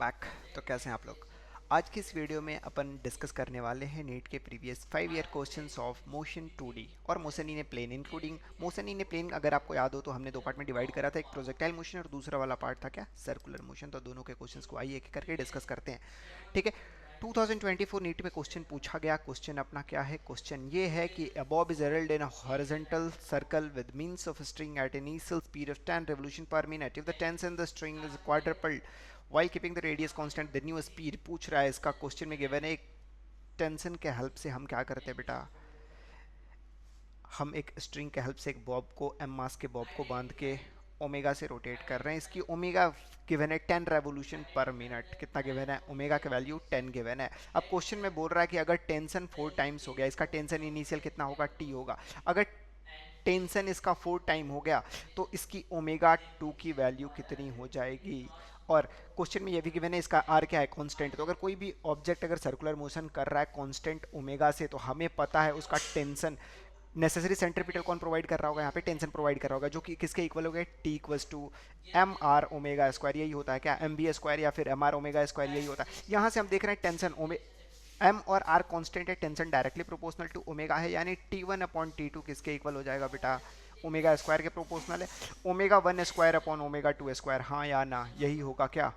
Back. तो कैसे हैं आप लोग? आज की इस वीडियो में अपन डिस्कस करने वाले हैं नीट के previous 5 year questions of motion 2D और motion in a plane, including motion in a plane. अगर आपको याद हो तो हमने दो पार्ट में डिवाइड करा था, एक प्रोजेक्टाइल मोशन और दूसरा वाला पार्ट था क्या, सर्कुलर मोशन। तो दोनों के क्वेश्चंस को आइए एक करके डिस्कस करते हैं। ठीक है, 2024 नीट में क्वेश्चन पूछा गया। क्वेश्चन अपना क्या है? क्वेश्चन ये है कि a bob is hurled in a horizontal circle with means of string at initial speed of 10 revolution per minute. If the tension in the string is quadrupled while keeping the radius constant, the new speed पूछ रहा है। इसका question में given है। एक tension के help से हम क्या करते हैं बेटा, हम एक स्ट्रिंग के हेल्प से एक बॉब को, एम मास के बॉब को बांध के ओमेगा से रोटेट कर रहे हैं। इसकी ओमेगा गिवन है 10 रेवोल्यूशन पर मिनट। कितना गिवन है? ओमेगा का वैल्यू 10 गिवन है। अब क्वेश्चन में बोल रहा है कि अगर टेंशन 4 टाइम्स हो गया, इसका टेंशन इनिशियल कितना होगा? टी होगा। अगर टेंशन इसका 4 टाइम हो गया तो इसकी ओमेगा 2 की वैल्यू कितनी हो जाएगी? और क्वेश्चन में ये भी गिवन है, इसका आर क्या है? कांस्टेंट। तो अगर कोई भी ऑब्जेक्ट अगर सर्कुलर मोशन कर रहा है कांस्टेंट ओमेगा से, तो हमें पता है उसका टेंशन नेसेसरी सेंट्रीपिटल कौन प्रोवाइड कर रहा होगा? यहाँ पे टेंशन प्रोवाइड कर रहा होगा, जो कि किसके इक्वल हो गया? T equals to M R omega square. यही होता है क्या? एम बी स्क्वायर या फिर एम आर ओमेगा स्क्वायर, यही होता है। यहाँ से हम देख रहे हैं टेंशन एम और आर कांस्टेंट है, tension directly proportional to omega है, यानी T1 अपॉन T2 किसके इक्वल हो जाएगा बेटा? ओमेगा स्क्वायर के प्रोपोर्शनल है। Omega 1 square upon omega 2 square, हाँ या ना? यही होगा क्या?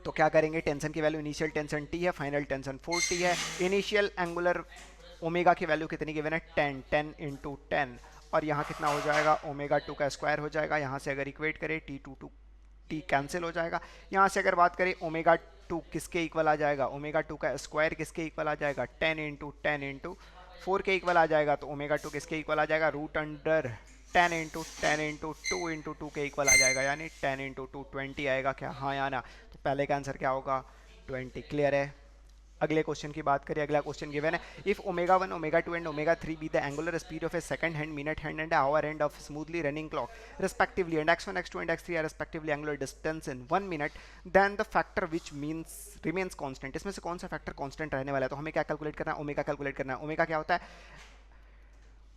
तो क्या करेंगे? टेंशन की वैल्यू, इनिशियल टेंशन T है, फाइनल टेंशन 4T है। इनिशियल एंगुलर ओमेगा की वैल्यू कितनी गिवन है? 10, 10 इंटू 10। और यहाँ कितना हो जाएगा? ओमेगा 2 का स्क्वायर हो जाएगा। यहाँ से अगर इक्वेट करें T2 टू टी कैंसिल हो जाएगा। यहाँ से अगर बात करें ओमेगा 2 किसके इक्वल आ जाएगा? ओमेगा 2 का स्क्वायर किसके इक्वल आ जाएगा? 10 इंटू 4 के इक्वल आ जाएगा। तो ओमेगा 2 किसके इक्वल आ जाएगा? रूट अंडर 10 इंटू 2 इंटू 2 के इक्वल आ जाएगा, यानी 10 इंटू 2 20 आएगा क्या? हाँ या ना? तो पहले का आंसर क्या होगा? 20। क्लियर है? अगले क्वेश्चन की बात करें। अगला क्वेश्चन गिवन है, if omega 1, omega 2 and omega 3 be the angular speed of a second hand, minute hand and hour hand of smoothly running clock respectively, and x1, x2 and x3 are respectively angular distance in 1 minute, then the factor which means remains constant. इसमें से कौन सा factor constant रहने वाला है? तो हमें क्या कैलकुलेट करना है? ओमेगा कैलकुलेट करना है। ओमेगा क्या होता है?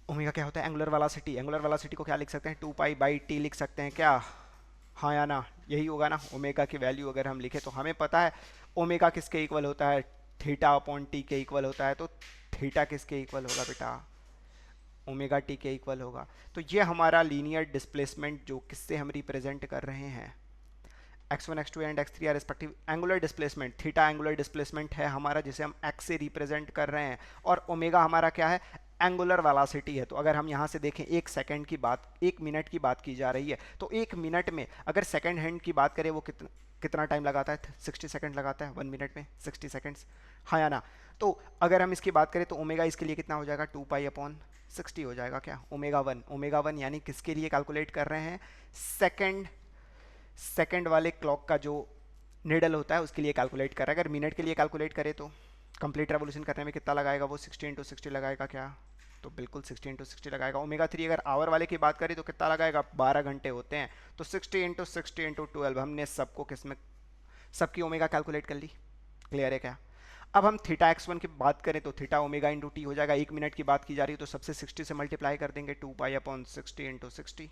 ओमेगा क्या होता है? Angular velocity. एंगुलर वेलोसिटी को क्या लिख सकते हैं? 2 पाई बाई टी लिख सकते हैं क्या? हाँ या ना? यही होगा ना? ओमेगा की वैल्यू अगर हम लिखे तो हमें पता है ओमेगा किसके इक्वल होता है? थीटा अपॉन टी के इक्वल होता है। तो थीटा किसके इक्वल होगा बेटा? ओमेगा टी के इक्वल होगा। तो ये हमारा लीनियर डिस्प्लेसमेंट जो किससे हम रिप्रेजेंट कर रहे हैं, x1, x2 and x3 our respective angular displacement. Theta angular displacement है हमारा, जिसे हम x से रिप्रेजेंट कर रहे हैं, और ओमेगा हमारा क्या है? एंगुलर वेलोसिटी है। तो अगर हम यहाँ से देखें, एक सेकंड की बात, एक मिनट की बात की जा रही है, तो एक मिनट में अगर सेकंड हैंड की बात करें, वो कितना टाइम लगाता है? 60 सेकंड लगाता है 1 मिनट में, 60 सेकंड्स। हाँ या ना? तो अगर हम इसकी बात करें तो ओमेगा इसके लिए कितना हो जाएगा? 2 पाई अपॉन 60 हो जाएगा क्या? ओमेगा वन यानी किसके लिए कैलकुलेट कर रहे हैं? सेकंड वाले क्लॉक का जो निडल होता है उसके लिए कैलकुलेट कर रहा है। अगर मिनट के लिए कैलकुलेट करें तो कंप्लीट रेवोल्यूशन करने में कितना लगाएगा? वो 60 इंटू 60 लगाएगा क्या? तो बिल्कुल 60 इंटू 60 लगाएगा। ओमेगा 3 अगर आवर वाले की बात करें तो कितना लगाएगा? 12 घंटे होते हैं, तो 60 इंटू 60 इंटू 12। हमने सबको किसमें, सबकी ओमेगा कैलकुलेट कर ली। क्लियर है क्या? अब हम थीटा x1 की बात करें तो थीटा ओमेगा इंटू टी हो जाएगा। एक मिनट की बात की जा रही है तो सबसे 60 से मल्टीप्लाई कर देंगे, 2 pi upon 60 into 60।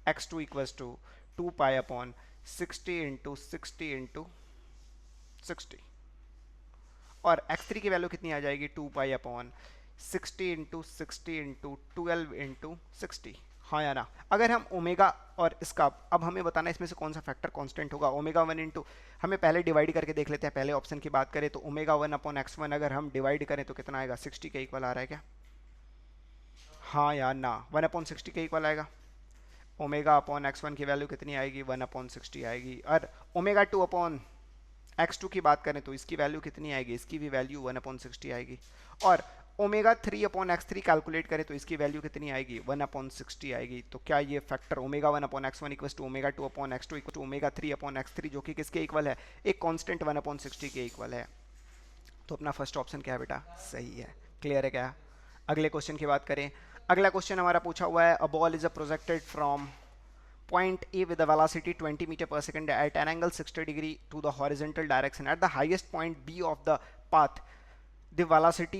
x2 equals to 2 pi upon 60 into 60 into 60। और x3 की वैल्यू कितनी आ जाएगी? 2 pi upon 60 into 60 into 12 into 60। हाँ या ना? अगर हम ओमेगा और इसका, अब हमें बताना है इसमें से कौन सा फैक्टर कांस्टेंट होगा। ओमेगा 1 इंटू, हमें पहले डिवाइड करके देख लेते हैं। पहले ऑप्शन की बात करें तो ओमेगा 1 अपॉन x1 अगर हम डिवाइड करें तो कितना आएगा? 60 के इक्वल आ रहा है क्या? हाँ या ना? 1 अपॉन 60 के इक्वल आएगा। ओमेगा अपॉन x1 की वैल्यू कितनी आएगी? 1 अपॉन 60 आएगी। और ओमेगा 2 अपॉन x2 की बात करें तो इसकी वैल्यू कितनी आएगी? इसकी भी वैल्यू 1 अपॉन 60 आएगी। और ओमेगा 3 अपॉन x3 कैलकुलेट करें तो इसकी वैल्यू कितनी आएगी? 1 अपॉन 60 आएगी। तो क्या ये factor omega 1 upon x1 equal to omega 2 upon x2 equal to omega 3 upon x3, जो कि किसके इक्वल है? एक कांस्टेंट 1 अपॉन 60 के इक्वल है। तो अपना फर्स्ट ऑप्शन क्या है बेटा? सही है। क्लियर है क्या? अगले क्वेश्चन की बात करें। अगला क्वेश्चन हमारा पूछा हुआ है, अ ball is projected from point A with a velocity 20 meter per second at an angle 60 degree to the horizontal direction. At the highest point B of the path, the velocity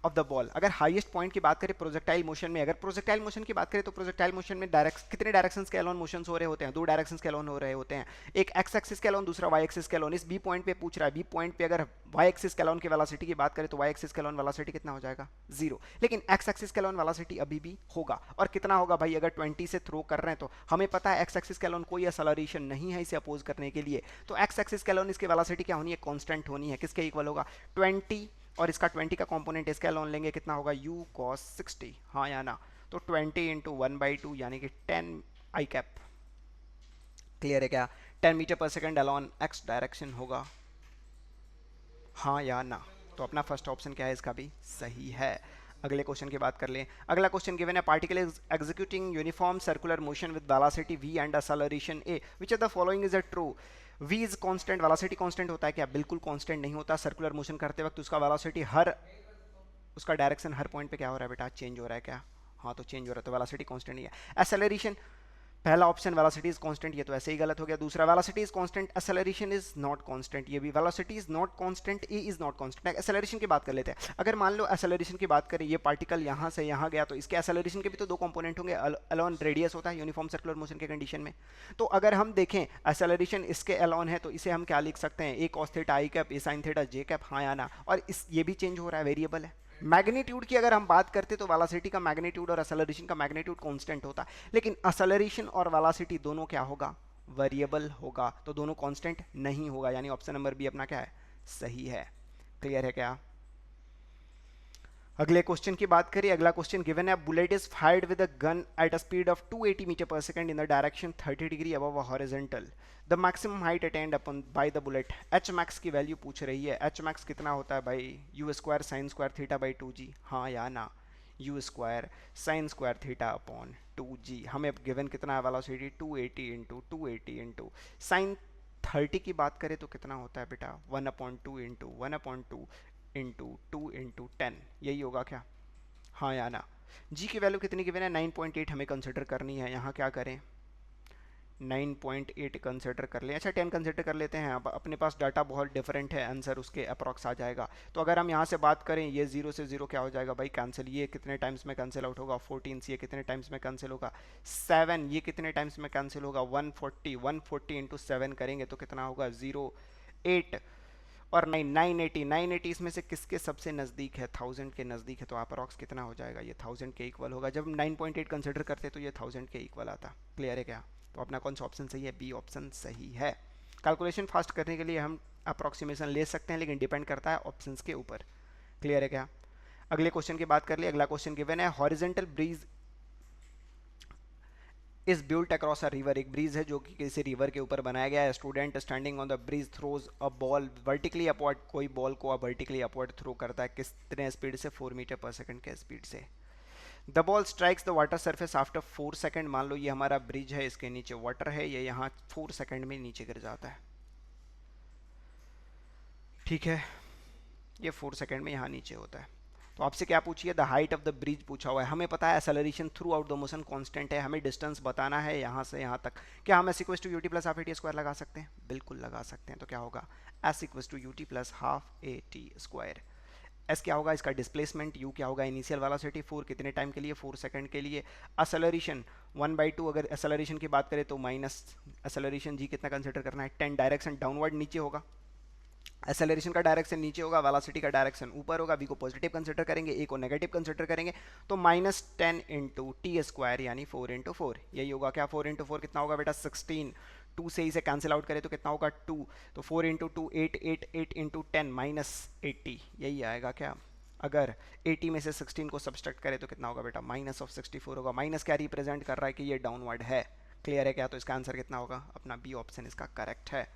of the ball. अगर highest point की बात करें projectile motion में, अगर projectile motion की बात करें तो प्रोजेक्टाइल मोशन में कितने डायरेक्शंस के अलोन मोशंस हो रहे होते हैं? दो डायरेक्शंस के अलोन हो रहे होते हैं, एक एक्स एक्सिस के अलोन, दूसरा वाई एक्सिस के अलोन। इस बी पॉइंट पे पूछ रहा है, बी पॉइंट पे अगर वाई एक्सिस के अलोन की वेलोसिटी की बात करें तो वाई एक्सिस के अलोन वेलोसिटी कितना हो जाएगा? 0। लेकिन एक्स एक्सिस के अलोन वेलोसिटी अभी भी होगा, और कितना होगा भाई? अगर 20 से थ्रो कर रहे हैं तो हमें पता है एक्स एक्सिस के अलोन कोई एक्सेलरेशन नहीं है इसे अपोज करने के लिए, तो एक्स एक्सिस के अलोन इसकी वेलोसिटी क्या होनी है? कांस्टेंट होनी है। किसके इक्वल होगा? 20, और इसका 20 का कंपोनेंट इसका अलोन लेंगे, कितना होगा? u cos 60, हाँ या ना? तो 20 इंटू 1/2 यानी कि 10 आई कैप। क्लियर है क्या? 10 मीटर पर सेकेंड अलोन एक्स डायरेक्शन होगा, हाँ या ना? तो अपना फर्स्ट ऑप्शन क्या है? इसका भी सही है। अगले क्वेश्चन की बात कर लें। अगला क्वेश्चन गिवन है, particle is executing uniform circular motion with velocity v and acceleration a, which of the following is a true? v is constant, velocity constant होता है क्या? बिल्कुल कांस्टेंट नहीं होता। सर्कुलर मोशन करते वक्त उसका वेलोसिटी उसका डायरेक्शन हर पॉइंट पे क्या हो रहा है बेटा? चेंज हो रहा है क्या? हाँ, तो चेंज हो रहा है, तो वेलोसिटी कांस्टेंट ही है। एक्सेलरेशन, पहला ऑप्शन वेलोसिटी इज कांस्टेंट, ये तो ऐसे ही गलत हो गया। दूसरा velocity is constant, acceleration is not constant, ये भी velocity is not constant, A is not constant. Acceleration की बात कर लेते हैं। अगर मान लो एक्सेलरेशन की बात करें, ये पार्टिकल यहाँ से यहाँ गया, तो इसके एक्सेलरेशन के भी तो दो कंपोनेंट होंगे, अलोन रेडियस होता है यूनिफॉर्म सर्कुलर मोशन के कंडीशन में। तो अगर हम देखें एक्सेलरेशन इसके अलोन है, तो इसे हम क्या लिख सकते हैं? ए कॉस थीटा आई कैप, ए साइन थीटा जे कैप, हाँ या ना? और इस ये भी चेंज हो रहा है, वेरिएबल है। मैग्नीट्यूड की अगर हम बात करते तो वेलोसिटी का मैग्नीट्यूड और एक्सेलरेशन का मैग्नीट्यूड कांस्टेंट होता है, लेकिन एक्सेलरेशन और वेलोसिटी दोनों क्या होगा? वेरिएबल होगा, तो दोनों कांस्टेंट नहीं होगा, यानी ऑप्शन नंबर बी अपना क्या है? सही है। क्लियर है क्या? अगले क्वेश्चन की बात करिए। अगला क्वेश्चन गिवन है, bullet is fired with a gun at a speed of 280 metre per second in the direction 30 degree above a horizontal. The maximum height attained upon by the bullet. H max की value पूछ रही है। H max कितना होता है भाई? U square sine square theta by 2g, हाँ या ना? U square sine square theta upon 2g। हमें गिवन कितना है वेलोसिटी? 280 इंटू साइन 30 की बात करें तो कितना होता है बेटा? 1/2 इंटू 1/2 इंटू 2/10, यही होगा क्या? हाँ या ना? जी की वैल्यू कितनी गिवन है? 9.8 हमें कंसिडर करनी है। यहाँ क्या करें? 9.8 कंसिडर कर लें। अच्छा 10 कंसिडर कर लेते हैं। अब अपने पास डाटा बहुत डिफरेंट है, आंसर उसके अप्रॉक्स आ जाएगा। तो अगर हम यहाँ से बात करें, ये 0 से 0 क्या हो जाएगा भाई? कैंसिल। ये कितने टाइम्स में कैंसिल आउट होगा? 14 से। ये कितने टाइम्स में कैंसिल होगा? 7। ये कितने टाइम्स में कैंसिल होगा? 140 इंटू 7 करेंगे तो कितना होगा? 0, 8 और 980 इसमें से किसके सबसे नज़दीक है? 1000 के नज़दीक है, तो अप्रॉक्स कितना हो जाएगा? ये 1000 के इक्वल होगा। जब 9.8 कंसिडर करते तो ये 1000 के इक्वल आता। क्लियर है क्या? तो अपना कौन सा ऑप्शन सही है? बी ऑप्शन सही है। कैलकुलेशन फास्ट करने के लिए हम अप्रॉक्सीमेशन ले सकते हैं, लेकिन डिपेंड करता है ऑप्शंस के ऊपर। क्लियर है क्या? अगले क्वेश्चन की बात कर लिए। अगला क्वेश्चन गिवन है, horizontal bridge is built across a river. एक ब्रिज है जो कि किसी रिवर के ऊपर बनाया गया है। Student standing on the bridge throws a ball vertically upward. कोई बॉल को वर्टिकली अपवर्ड थ्रो करता है, कितने स्पीड से? 4 मीटर पर सेकंड के स्पीड से। The ball strikes the water surface after 4 second. मान लो ये हमारा ब्रिज है, इसके नीचे वाटर है, ये यहाँ 4 सेकंड में नीचे गिर जाता है। ठीक है, ये 4 सेकंड में यहाँ नीचे होता है। तो आपसे क्या पूछिए? The height of the bridge पूछा हुआ है। हमें पता है acceleration through out the motion constant है, हमें डिस्टेंस बताना है यहाँ से यहाँ तक। क्या हम S equals to UT plus half A T square लगा सकते हैं? बिल्कुल लगा सकते हैं। तो क्या होगा? S equals to UT plus half A T square. S क्या होगा? इसका डिस्प्लेसमेंट। यू क्या होगा? इनिशियल वेलोसिटी 4, कितने टाइम के लिए? 4 सेकंड के लिए। एक्सेलरेशन 1/2, अगर एक्सेलरेशन की बात करें तो माइनस एक्सेलरेशन जी कितना कंसिडर करना है? 10। डायरेक्शन डाउनवर्ड नीचे होगा, एक्सेलरेशन का डायरेक्शन नीचे होगा, वेलोसिटी का डायरेक्शन ऊपर होगा। वी को पॉजिटिव कंसिडर करेंगे, ए को नेगेटिव कंसिडर करेंगे, तो -10 इंटू टी स्क्वायर यानी 4 इंटू 4, यही होगा क्या? 4 इंटू 4 कितना होगा बेटा? 16। 2 से इसे कैंसिल आउट करें तो कितना होगा? 2। तो 4 इंटू 2 8, 8 8 इंटू 10 -80, यही आएगा क्या? अगर 80 में से 16 को सब्सट्रैक्ट करें तो कितना होगा बेटा? -64 होगा। माइनस क्या रिप्रेजेंट कर रहा है? कि ये डाउनवर्ड है। क्लियर है क्या? तो इसका आंसर कितना होगा? अपना बी ऑप्शन इसका करेक्ट है।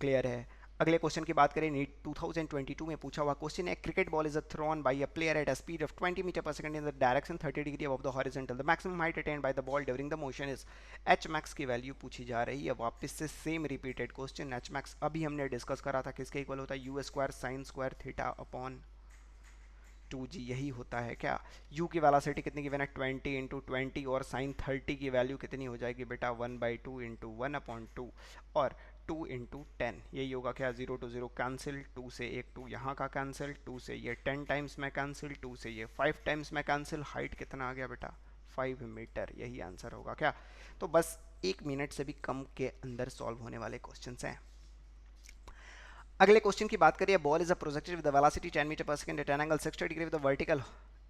क्लियर है। अगले क्वेश्चन की बात करें, नीट 2022 में पूछा हुआ क्वेश्चन है, cricket ball is thrown by a player at a speed of 20 metre per second in the direction 30 degree above the horizontal. The maximum height attained by the ball during the motion is. H max की value पूछी जा रही है। वापस से same repeated question. H max अभी हमने discuss करा था, किसके इक्वल होता है? U square sine square theta upon 2g, यही होता है क्या? u की वेलोसिटी कितनी गिवन है? 20 इंटू 20, और साइन 30 की वैल्यू कितनी हो जाएगी बेटा? 1/2 इंटू 1/2, और 2 इंटू 10, यही होगा क्या, 0 to 0 कैंसिल, 2 से एक 2 यहाँ का कैंसिल, 2 से ये 10 टाइम्स में कैंसिल, 2 से ये 5 टाइम्स में कैंसिल, हाइट कितना आ गया बेटा, 5 मीटर, यही आंसर होगा क्या। तो बस 1 मिनट से भी कम के अंदर सॉल्व होने वाले क्वेश्चंस हैं। अगले क्वेश्चन की बात करिए, ball is a projected with velocity 10 metre per second at an angle 60 degree with vertical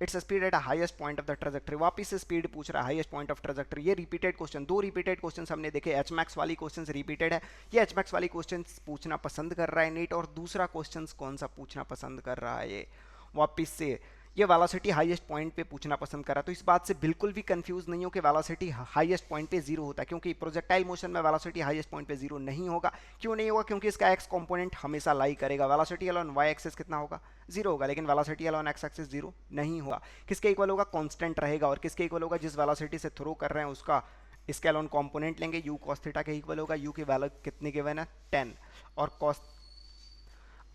its speed at highest point of the trajectory. वापस से स्पीड पूछ रहा है, हाईएस्ट पॉइंट ऑफ ट्रेजेक्टरी। ये रिपीटेड क्वेश्चन, 2 रिपीटेड क्वेश्चन हमने देखे, H max वाली question repeated है, ये एच मैक्स वाली क्वेश्चन पूछना पसंद कर रहा है नीट। और दूसरा क्वेश्चन कौन सा पूछना पसंद कर रहा है, ये वापस से ये वेलोसिटी हाईएस्ट पॉइंट पे पूछना पसंद कर रहा है। तो इस बात से बिल्कुल भी कंफ्यूज नहीं हो कि वेलोसिटी हाईएस्ट पॉइंट पे जीरो होता है, क्योंकि प्रोजेक्टाइल मोशन में वेलोसिटी हाईएस्ट पॉइंट पे जीरो नहीं होगा। क्यों नहीं होगा, क्योंकि इसका एक्स कंपोनेंट हमेशा लाई करेगा। वेलोसिटी अलॉन वाई एक्सिस कितना होगा, जीरो होगा, लेकिन velocity alone x axis zero नहीं होगा। किसके इक्वल होगा, कांस्टेंट रहेगा। और किसके इक्वल होगा, जिस वेलोसिटी से थ्रो कर रहे हैं उसका इसके अलॉन कंपोनेंट लेंगे, यू कॉस थीटा के इक्वल होगा। यू की वैल्यू कितनी गिवन है, 10, और cos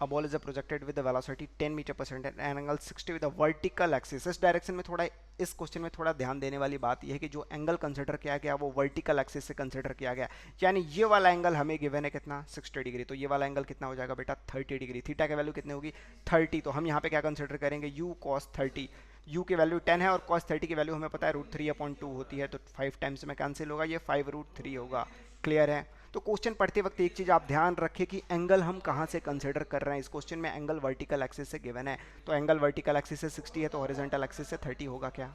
a ball is projected with a velocity 10 metre per second and angle 60 with a vertical axis. इस डायरेक्शन में थोड़ा, इस क्वेश्चन में थोड़ा ध्यान देने वाली बात यह है कि जो एंगल कंसिडर किया गया वो वर्टिकल एक्सिस से कंसिडर किया गया, यानी ये वाला एंगल हमें गिवन है कितना, 60 डिग्री। तो ये वाला एंगल कितना हो जाएगा बेटा, 30 डिग्री। थीटा की वैल्यू कितनी होगी, 30। तो हम यहाँ पे क्या कंसिडर करेंगे, यू कॉस 30। यू की वैल्यू 10 है और कॉस 30 की वैल्यू हमें पता है √3/2 होती है, तो 5 टाइम्स में कैंसिल होगा, ये 5√3 होगा। क्लियर है। तो क्वेश्चन पढ़ते वक्त एक चीज़ आप ध्यान रखें कि एंगल हम कहाँ से कंसिडर कर रहे हैं। इस क्वेश्चन में एंगल वर्टिकल एक्सिस से गिवन है, तो एंगल वर्टिकल एक्सिस से 60 है, तो हॉरिजॉन्टल एक्सिस से 30 होगा क्या।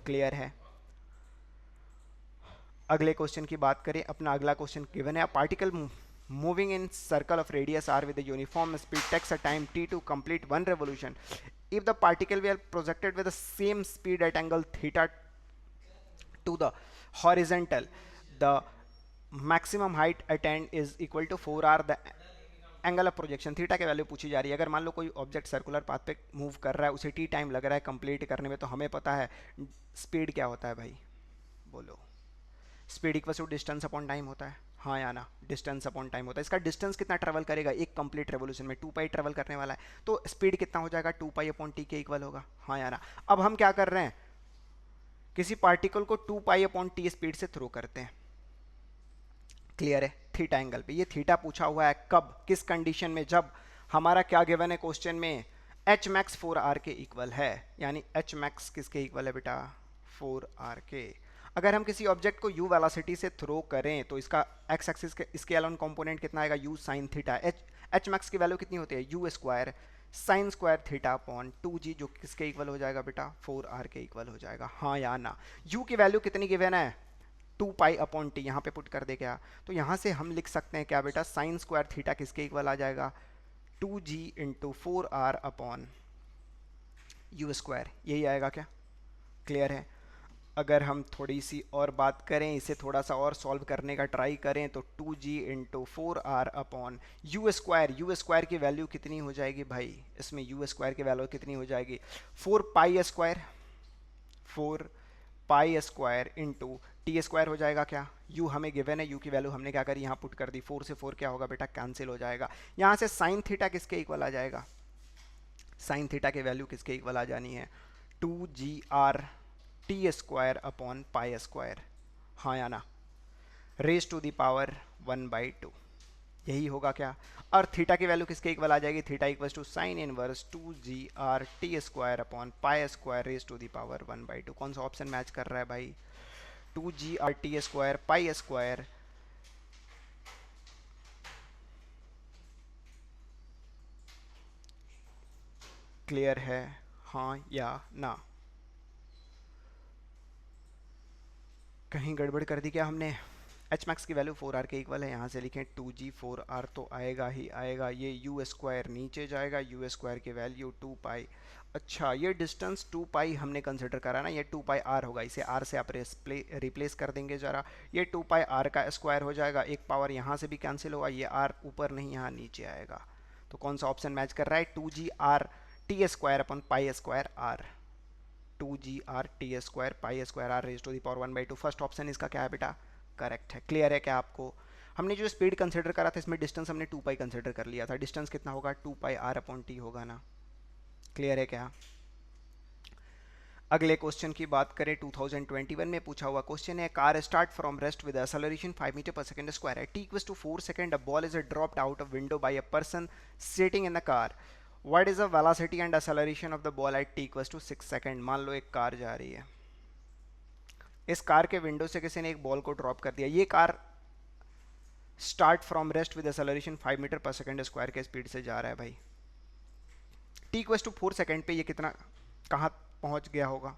क्लियर है। अगले क्वेश्चन की बात करें, अपना अगला क्वेश्चन गिवन है, particle moving in circle of radius r with a uniform speed takes a time t to complete one revolution. If the particle were projected with the same speed at angle theta to the horizontal, the maximum height attained is equal to 4r the angle of projection. Theta की value पूछी जा रही है। अगर मान लो कोई object circular path पे मूव कर रहा है, उसे टी टाइम लग रहा है कंप्लीट करने में, तो हमें पता है स्पीड क्या होता है भाई, बोलो। Speed equal to distance upon time होता है, हाँ या ना, डिस्टेंस अपॉन टाइम होता है। इसका डिस्टेंस कितना ट्रेवल करेगा, एक कंप्लीट रेवोल्यूशन में 2 पाई ट्रेवल करने वाला है, तो स्पीड कितना हो जाएगा, 2 पाई अपॉन टी के इक्वल होगा, हाँ या ना। अब हम क्या कर रहे हैं, किसी पार्टिकल को 2 पाई अपॉन टी स्पीड से थ्रो करते हैं। क्लियर है, थीटा एंगल पे। ये थीटा पूछा हुआ है कब, किस कंडीशन में, जब हमारा क्या गिवन है क्वेश्चन में, एच मैक्स 4r के इक्वल है, यानी एच मैक्स किसके इक्वल है बेटा, 4r के। अगर हम किसी ऑब्जेक्ट को u वेलोसिटी से थ्रो करें तो इसका एक्स एक्सिस के इसके अलाउन कंपोनेंट कितना आएगा, u sine theta. H max की वैल्यू कितनी होती है, u square sine square theta upon 2g, जो किसके इक्वल हो जाएगा बेटा, 4r के इक्वल हो जाएगा, हाँ या ना। u की वैल्यू कितनी गिवन है, 2 पाई अपॉन टी, यहाँ पे पुट कर दे क्या, तो यहाँ से हम लिख सकते हैं क्या बेटा, साइन स्क्वायर थीटा किसके इक्वल आ जाएगा, 2g into 4r upon you square, यही आएगा क्या। क्लियर है। अगर हम थोड़ी सी और बात करें, इसे थोड़ा सा और सॉल्व करने का ट्राई करें, तो 2g into 4r upon you square की वैल्यू कितनी हो जाएगी भाई, इसमें यू स्क्वायर की वैल्यू कितनी हो जाएगी, 4 pi square into T square हो जाएगा क्या। u हमें गिवन है, u की वैल्यू हमने क्या करी, यहाँ पुट कर दी, 4 से 4 क्या होगा बेटा, कैंसिल हो जाएगा। यहाँ से साइन थीटा किसके इक्वल आ जाएगा, साइन थीटा की वैल्यू किसके इक्वल आ जानी है, 2gr T square upon pi square, हाँ या ना, रेज टू द पावर 1/2, यही होगा क्या। और थीटा की वैल्यू किसके इक्वल आ जाएगी, theta equals to sine inverse 2gr T square upon pi square raise to the power 1/2। कौन सा ऑप्शन मैच कर रहा है भाई, 2gr T square pi square clear है, हाँ या ना। कहीं गड़बड़ कर दी क्या हमने, एच मैक्स की वैल्यू 4r के इक्वल है, यहाँ से लिखें 2g 4r तो आएगा ही आएगा, ये यू स्क्वायर नीचे जाएगा, यू स्क्वायर की वैल्यू 2 पाई। अच्छा, ये डिस्टेंस 2 पाई हमने कंसिडर करा ना, ये 2 पाई r होगा, इसे r से आप रिप्लेस कर देंगे ज़रा, ये 2 पाई r का स्क्वायर हो जाएगा, एक पावर यहाँ से भी कैंसिल होगा, ये r ऊपर नहीं यहाँ नीचे आएगा। तो कौन सा ऑप्शन मैच कर रहा है, 2gr T square upon pi square r, 2gr T square pi square r raise to the power 1/2। First option इसका क्या है बेटा, करेक्ट है। क्लियर है क्या आपको। हमने जो स्पीड कंसिडर करा था, इसमें डिस्टेंस हमने 2 पाई कंसिडर कर लिया था, डिस्टेंस कितना होगा, 2 पाई r अपॉन टी होगा ना। क्लियर है क्या। अगले क्वेश्चन की बात करें 2021 में पूछा हुआ क्वेश्चन है, car start from rest with acceleration 5 metre per second square है, t equals to 4 second, a ball is dropped out of window by a person sitting in the car, what is the velocity and acceleration of the ball at t equals to 6 second. मान लो एक car जा रही है, इस car के window से किसी ने एक बॉल को ड्रॉप कर दिया, ये car start from rest with acceleration 5 metre per second square के स्पीड से जा रहा है भाई, t इक्वल्स टू 4 सेकंड पे ये कितना कहाँ पहुंच गया होगा,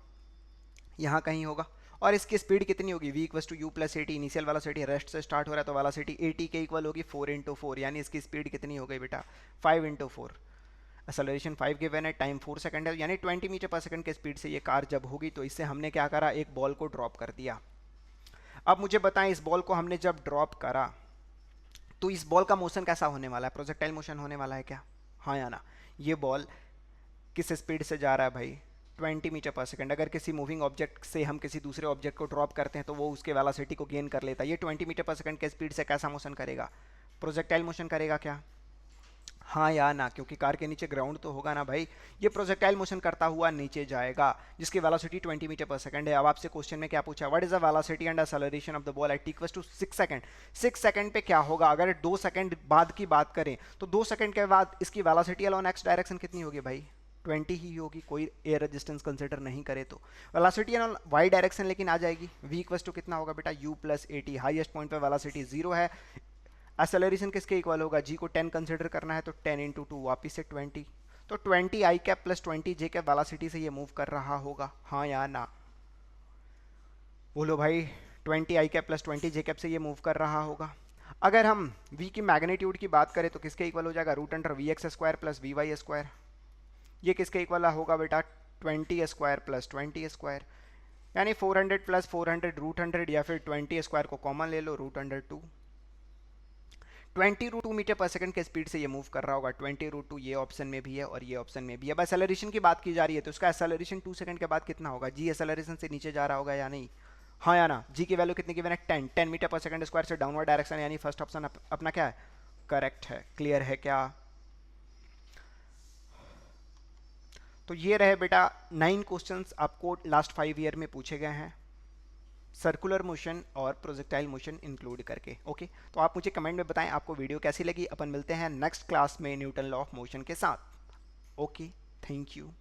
यहाँ कहीं होगा, और इसकी स्पीड कितनी होगी, v equals to U plus A T, initial velocity rest से स्टार्ट हो रहा है तो वेलोसिटी ए टी के इक्वल होगी 4 इंटू 4, यानी इसकी स्पीड कितनी हो गई बेटा 5 इंटू 4, एक्सेलरेशन 5 गिवन है, टाइम 4 सेकंड है, यानी 20 मीटर पर सेकंड के स्पीड से ये कार जब होगी तो इससे हमने क्या करा, एक बॉल को ड्रॉप कर दिया। अब मुझे बताएं इस बॉल को हमने जब ड्रॉप करा तो इस बॉल का मोशन कैसा होने वाला है, प्रोजेक्टाइल मोशन होने वाला है क्या, हाँ या ना। ये बॉल किस स्पीड से जा रहा है भाई 20 मीटर पर सेकंड। अगर किसी मूविंग ऑब्जेक्ट से हम किसी दूसरे ऑब्जेक्ट को ड्रॉप करते हैं तो वो उसके वेलोसिटी को गेन कर लेता है, ये 20 मीटर पर सेकंड के स्पीड से कैसा मोशन करेगा, प्रोजेक्टाइल मोशन करेगा क्या, हाँ या ना, क्योंकि कार के नीचे ग्राउंड तो होगा ना भाई, ये प्रोजेक्टाइल मोशन करता हुआ नीचे जाएगा जिसकी वेलोसिटी 20 मीटर पर सेकंड है। अब आपसे क्वेश्चन में क्या पूछा, what is the velocity and acceleration of the ball at t equals to 6 second. 6 second पे क्या होगा, अगर 2 सेकंड बाद की बात करें तो 2 सेकंड के बाद इसकी वेलोसिटी अलॉन एक्स डायरेक्शन कितनी होगी भाई 20 ही होगी, कोई एयर रेजिस्टेंस कंसिडर नहीं करे तो। वेलोसिटी अलॉन वाई डायरेक्शन लेकिन आ जाएगी, v इक्वल्स टू कितना होगा बेटा u plus A T, highest point पे वेलोसिटी 0 है, एक्सेलरेशन किसके इक्वल होगा, g को 10 कंसिडर करना है तो 10 इंटू 2 वापिस से 20, तो 20 आई कैप प्लस 20 जे कैप वेलोसिटी से ये मूव कर रहा होगा, हाँ या ना, बोलो भाई 20 आई कैप प्लस 20 जे कैप से ये मूव कर रहा होगा। अगर हम v की मैग्नीट्यूड की बात करें तो किसके इक्वल हो जाएगा, root under V X square plus V Y square, ये किसके इक्वल होगा बेटा 20 स्क्वायर प्लस 20 स्क्वायर, यानी 400 प्लस 400 रूट 100, या फिर 20 स्क्वायर को कॉमन ले लो root under 2, 20 root 2 metre per second के स्पीड से ये मूव कर रहा होगा, 20 रूट 2 ये ऑप्शन में भी है और ये ऑप्शन में भी है। अब एक्सेलरेशन की बात की जा रही है तो इसका एक्सेलरेशन 2 सेकंड के बाद कितना होगा, जी एक्सेलरेशन से नीचे जा रहा होगा या नहीं, हाँ या ना, जी की वैल्यू कितनी गिवन है 10 मीटर पर सेकंड स्क्वायर से डाउनवर्ड डायरेक्शन, यानी फर्स्ट ऑप्शन अपना क्या है, करेक्ट है, क्लियर है क्या। तो ये रहे बेटा 9 क्वेश्चंस आपको लास्ट 5 ईयर में पूछे गए हैं, सर्कुलर मोशन और प्रोजेक्टाइल मोशन इंक्लूड करके। ओके, तो आप मुझे कमेंट में बताएं आपको वीडियो कैसी लगी। अपन मिलते हैं नेक्स्ट क्लास में न्यूटन लॉ ऑफ मोशन के साथ। Okay, thank you.